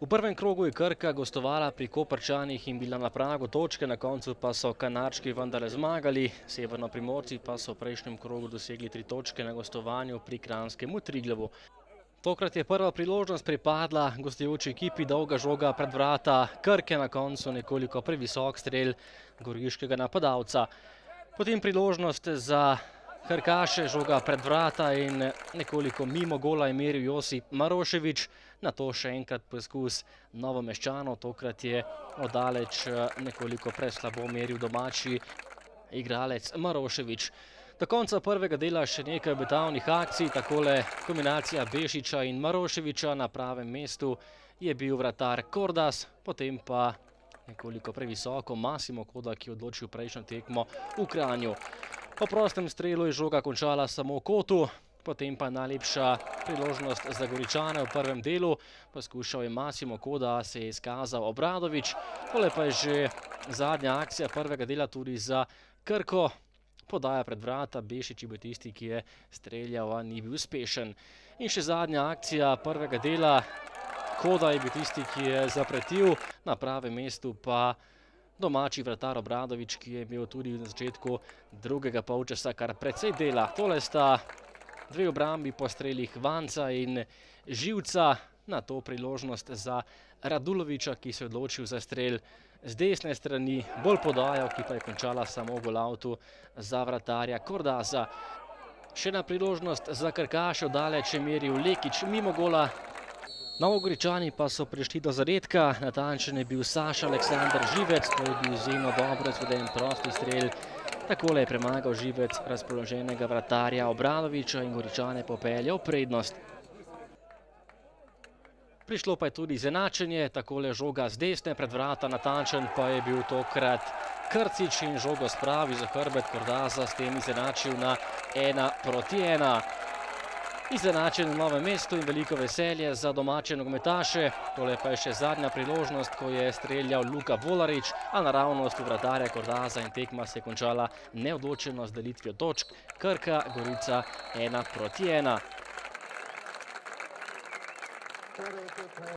V prvem krogu je Krka gostovala pri Koprčanih in bila na pragu točke, na koncu pa so Kanarčki vendarle zmagali. Severnoprimorci pa so v prejšnjem krogu dosegli 3 točke na gostovanju pri kranjskemu Triglavu. Tokrat je prva priložnost pripadla gostujoči ekipi, dolga žoga pred vrata Krke, na koncu nekoliko previsok strel goriškega napadalca. Potem priložnost za Krkaše, žoga pred vrata in nekoliko mimo gola je meril Josip Maroševič. Nato še enkrat poskus Novomeščanov, tokrat je oddaleč nekoliko preslabo meril domači igralec Maroševič. Do konca prvega dela še nekaj obetavnih akcij, takole kombinacija Bešiča in Maroševiča, na pravem mestu je bil vratar Kordas, potem pa nekoliko previsoko Massimo Koda, ki je odločil prejšnjo tekmo v Kranju. Po prostem strelu je žoga končala samo v kotu, potem pa najlepša priložnost za Goričane v prvem delu. Poskušal je Massimo Koda, se je izkazal Obradovič, tole pa je že zadnja akcija prvega dela tudi za Krko. Podaja pred vrata, Bešič je bil tisti, ki je streljal, a ni bil uspešen. In še zadnja akcija prvega dela, Koda je bil tisti, ki je zapretil, na pravem mestu pa domači vratar Obradovič, ki je imel tudi na začetku drugega polčasa kar precej dela. Tole sta dve obrambi po strelih Vanca in Živca, na to priložnost za Raduloviča, ki se je odločil za strel z desne strani, bolj podajo, ki pa je končala samo v golavtu za vratarja Kordaza. Še ena priložnost za Krkaše, daleč je meril Lekić mimo gola. Novogoričani pa so prišli do zadetka, natančen je bil Saša Aleksander Živec, to je bil izjemno dobro izveden prosti strel. Takole je premagal Živec razpoloženega vratarja Obradoviča in Goričane popeljal prednost. Prišlo pa je tudi izenačenje, takole žoga z desne pred vrata, natančen pa je bil tokrat Krcič in žogo spravi za hrbet Kordaza, s tem izenačil na 1:1. Izenačen v Novem mestu in veliko veselje za domače nogometaše. Tole pa je še zadnja priložnost, ko je streljal Luka Volarič, a naravnost v vratarja Kordaza in tekma se je končala neodločeno z delitvijo točk. Krka, Gorica 1:1.